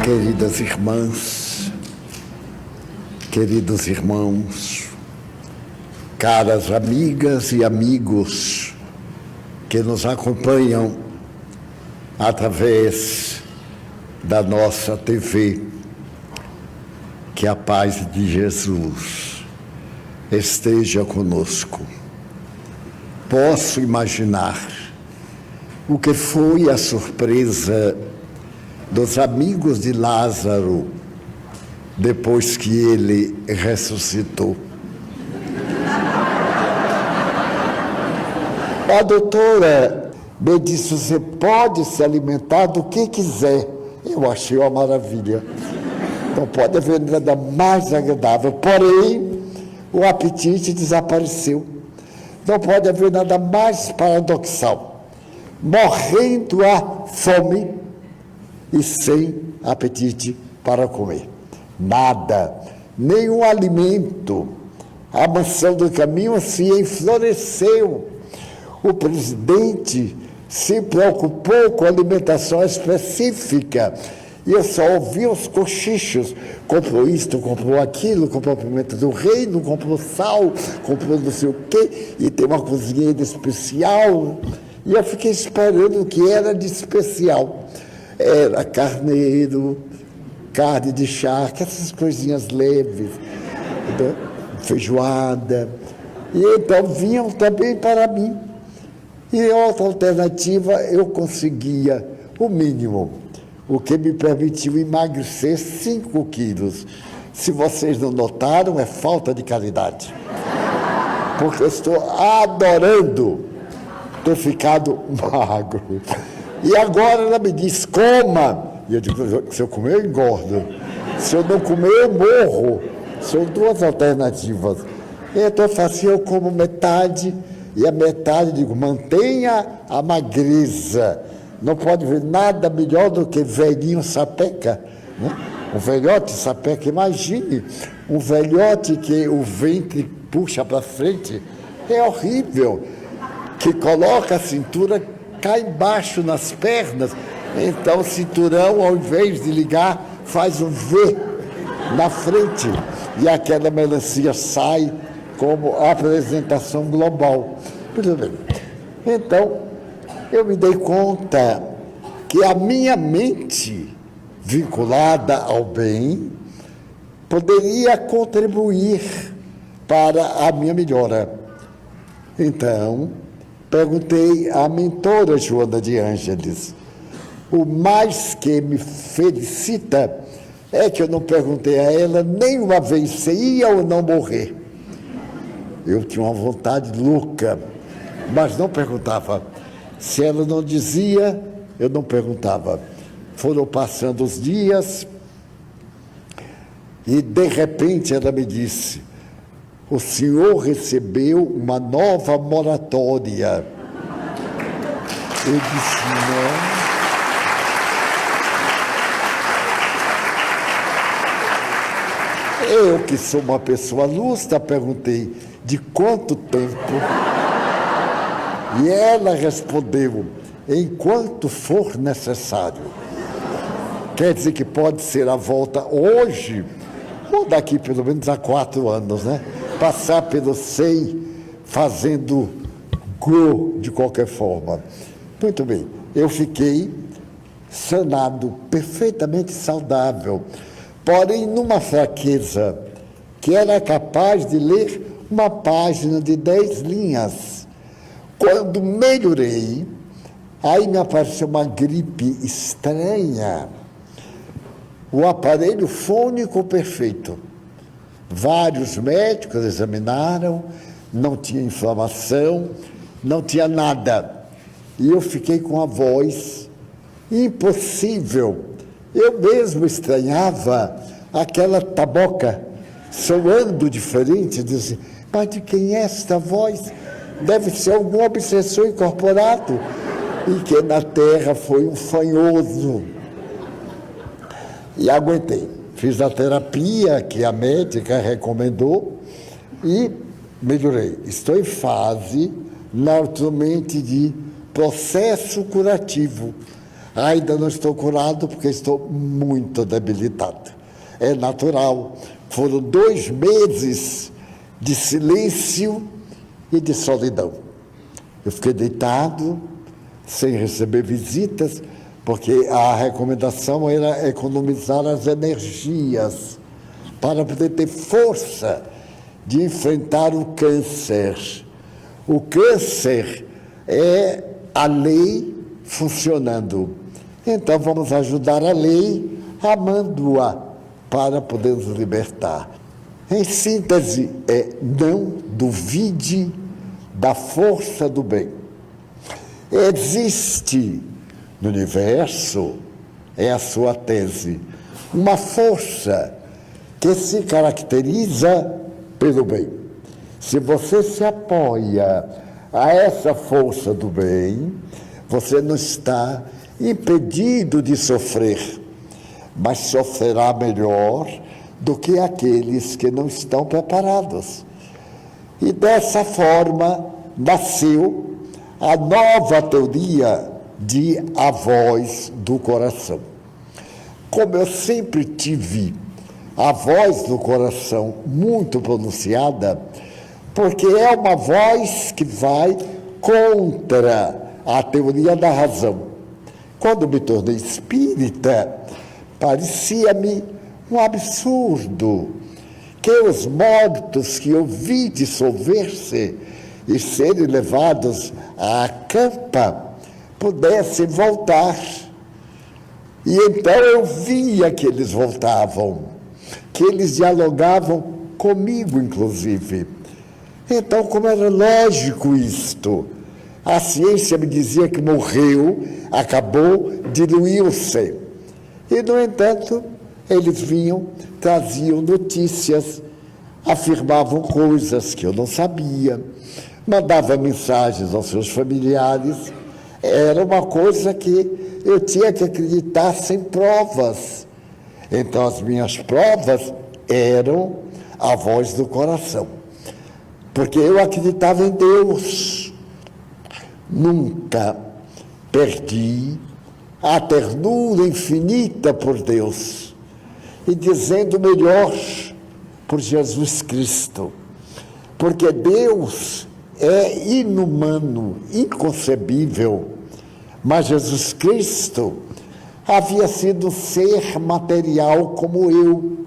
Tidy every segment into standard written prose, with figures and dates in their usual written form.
Queridas irmãs, queridos irmãos, caras amigas e amigos que nos acompanham através da nossa TV, que a paz de Jesus esteja conosco. Posso imaginar o que foi a surpresa dos amigos de Lázaro depois que ele ressuscitou. A doutora me disse: você pode se alimentar do que quiser. Eu achei uma maravilha. Não pode haver nada mais agradável. Porém, o apetite desapareceu. Não pode haver nada mais paradoxal. Morrendo a fome e sem apetite para comer. Nada, nenhum alimento. A mansão do caminho se enfloresceu. O presidente se preocupou com alimentação específica. E eu só ouvi os cochichos. Comprou isto, comprou aquilo, comprou pimenta do reino, comprou sal, comprou não sei o quê, e tem uma cozinheira especial. E eu fiquei esperando o que era de especial. Era carneiro, carne de charque, essas coisinhas leves, feijoada. E então vinham também para mim. E outra alternativa, eu conseguia o mínimo, o que me permitiu emagrecer 5 quilos. Se vocês não notaram, é falta de caridade. Porque eu estou adorando ter ficado magro. E agora ela me diz: coma. E eu digo: se eu comer, eu engordo. Se eu não comer, eu morro. São 2 alternativas. Então eu faço assim: eu como metade, e a metade, digo, mantenha a magreza. Não pode ver nada melhor do que velhinho sapeca, né? Um velhote sapeca. Imagine um velhote que o ventre puxa para frente. É horrível. Que coloca a cintura cá embaixo nas pernas. Então o cinturão, ao invés de ligar, faz um V na frente. E aquela melancia sai como apresentação global. Tudo bem. Então, eu me dei conta que a minha mente, vinculada ao bem, poderia contribuir para a minha melhora. Então, perguntei à mentora Joana de Ângeles. O mais que me felicita é que eu não perguntei a ela nenhuma vez se ia ou não morrer. Eu tinha uma vontade louca, mas não perguntava. Se ela não dizia, eu não perguntava. Foram passando os dias e, de repente, ela me disse: o senhor recebeu uma nova moratória. Eu disse: não. Eu, que sou uma pessoa lúcida, perguntei: de quanto tempo? E ela respondeu: enquanto for necessário. Quer dizer que pode ser a volta hoje, ou daqui pelo menos a 4 anos, né? Passar pelo 100 fazendo grow de qualquer forma. Muito bem, eu fiquei sanado, perfeitamente saudável, porém numa fraqueza que era capaz de ler uma página de 10 linhas. Quando melhorei, aí me apareceu uma gripe estranha. O aparelho fônico perfeito. Vários médicos examinaram, não tinha inflamação, não tinha nada. E eu fiquei com a voz impossível. Eu mesmo estranhava aquela taboca soando diferente. Dizia: mas de quem é esta voz? Deve ser algum obsessor incorporado. E que na terra foi um fanhoso. E aguentei. Fiz a terapia que a médica recomendou e melhorei. Estou em fase, naturalmente, de processo curativo. Ainda não estou curado porque estou muito debilitado. É natural. Foram 2 meses de silêncio e de solidão. Eu fiquei deitado, sem receber visitas, porque a recomendação era economizar as energias para poder ter força de enfrentar o câncer. O câncer é a lei funcionando. Então vamos ajudar a lei amando-a para poder nos libertar. Em síntese, não duvide da força do bem. Existe no universo, é a sua tese, uma força que se caracteriza pelo bem. Se você se apoia a essa força do bem, você não está impedido de sofrer, mas sofrerá melhor do que aqueles que não estão preparados. E dessa forma nasceu a nova teoria de a voz do coração. Como eu sempre tive a voz do coração muito pronunciada, porque é uma voz que vai contra a teoria da razão. Quando me tornei espírita, parecia-me um absurdo que os mortos que eu vi dissolver-se e serem levados à campa pudessem voltar. E então eu via que eles voltavam, que eles dialogavam comigo, inclusive. Então, como era lógico isto? A ciência me dizia que morreu, acabou, diluiu-se. E, no entanto, eles vinham, traziam notícias, afirmavam coisas que eu não sabia, mandavam mensagens aos seus familiares. Era uma coisa que eu tinha que acreditar sem provas. Então, as minhas provas eram a voz do coração. Porque eu acreditava em Deus. Nunca perdi a ternura infinita por Deus. E dizendo melhor, por Jesus Cristo. Porque Deus é inumano, inconcebível. Mas Jesus Cristo havia sido ser material como eu.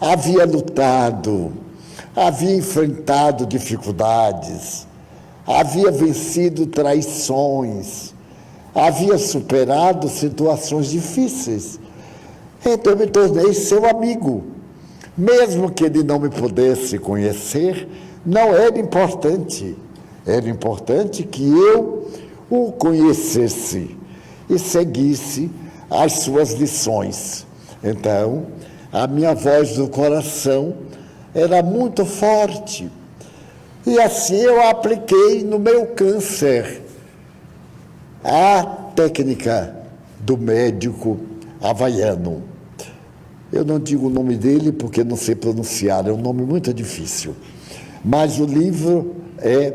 Havia lutado, havia enfrentado dificuldades, havia vencido traições, havia superado situações difíceis. Então eu me tornei seu amigo. Mesmo que ele não me pudesse conhecer, não era importante. Era importante que eu o conhecesse e seguisse as suas lições. Então, a minha voz do coração era muito forte. E assim eu apliquei no meu câncer a técnica do médico havaiano. Eu não digo o nome dele porque não sei pronunciar, é um nome muito difícil. Mas o livro é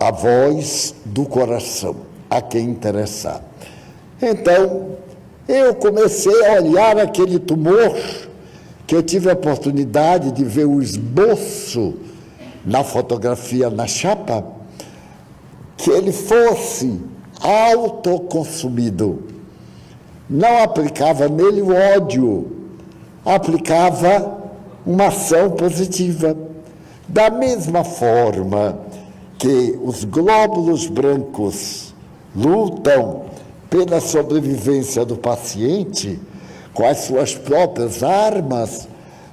A Voz do Coração, a quem interessar. Então, eu comecei a olhar aquele tumor, que eu tive a oportunidade de ver o esboço na fotografia, na chapa, que ele fosse autoconsumido. Não aplicava nele o ódio, aplicava uma ação positiva. Da mesma forma que os glóbulos brancos lutam pela sobrevivência do paciente com as suas próprias armas,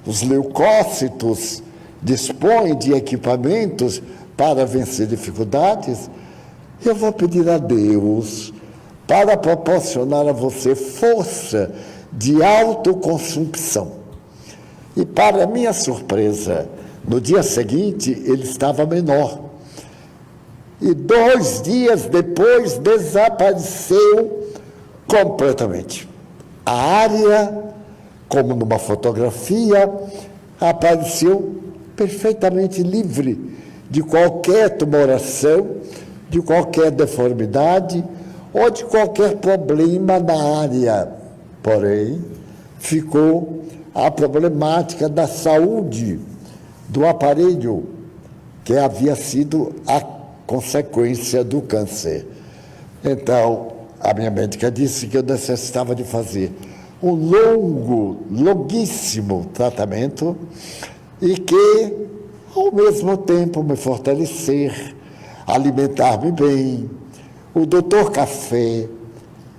os leucócitos dispõem de equipamentos para vencer dificuldades. Eu vou pedir a Deus para proporcionar a você força de autoconsumpção. E, para minha surpresa, no dia seguinte, ele estava menor. E 2 dias depois, desapareceu completamente. A área, como numa fotografia, apareceu perfeitamente livre de qualquer tumoração, de qualquer deformidade ou de qualquer problema na área. Porém, ficou a problemática da saúde do aparelho, que havia sido a consequência do câncer. Então, a minha médica disse que eu necessitava de fazer um longuíssimo tratamento e que, ao mesmo tempo, me fortalecer, alimentar-me bem. O doutor Café,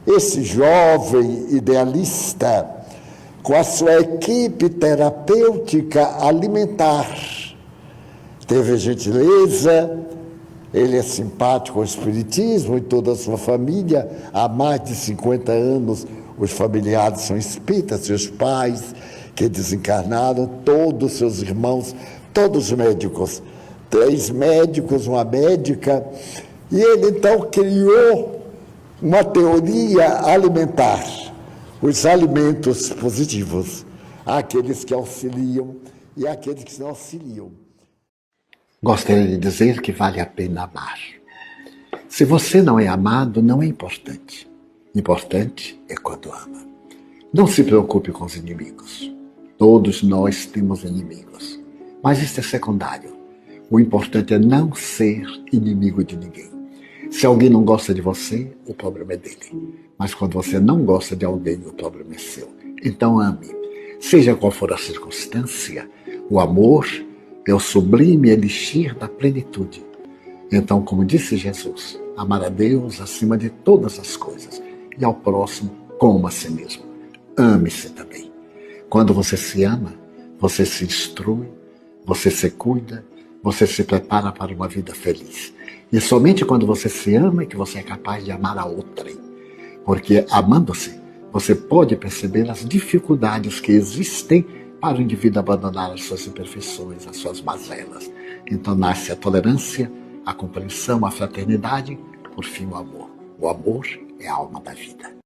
esse jovem idealista, com a sua equipe terapêutica alimentar, teve a gentileza, ele é simpático ao espiritismo e toda a sua família, há mais de 50 anos os familiares são espíritas, seus pais que desencarnaram, todos seus irmãos, todos médicos, 3 médicos, uma médica, e ele então criou uma teoria alimentar, os alimentos positivos, aqueles que auxiliam e aqueles que não auxiliam. Gostaria de dizer que vale a pena amar. Se você não é amado, não é importante. Importante é quando ama. Não se preocupe com os inimigos. Todos nós temos inimigos. Mas isso é secundário. O importante é não ser inimigo de ninguém. Se alguém não gosta de você, o problema é dele. Mas quando você não gosta de alguém, o problema é seu. Então ame. Seja qual for a circunstância, o amor é o sublime elixir da plenitude. Então, como disse Jesus, amar a Deus acima de todas as coisas e ao próximo como a si mesmo. Ame-se também. Quando você se ama, você se instrui, você se cuida, você se prepara para uma vida feliz. E somente quando você se ama é que você é capaz de amar a outrem. Porque amando-se, você pode perceber as dificuldades que existem para o indivíduo abandonar as suas imperfeições, as suas mazelas. Então nasce a tolerância, a compreensão, a fraternidade, por fim o amor. O amor é a alma da vida.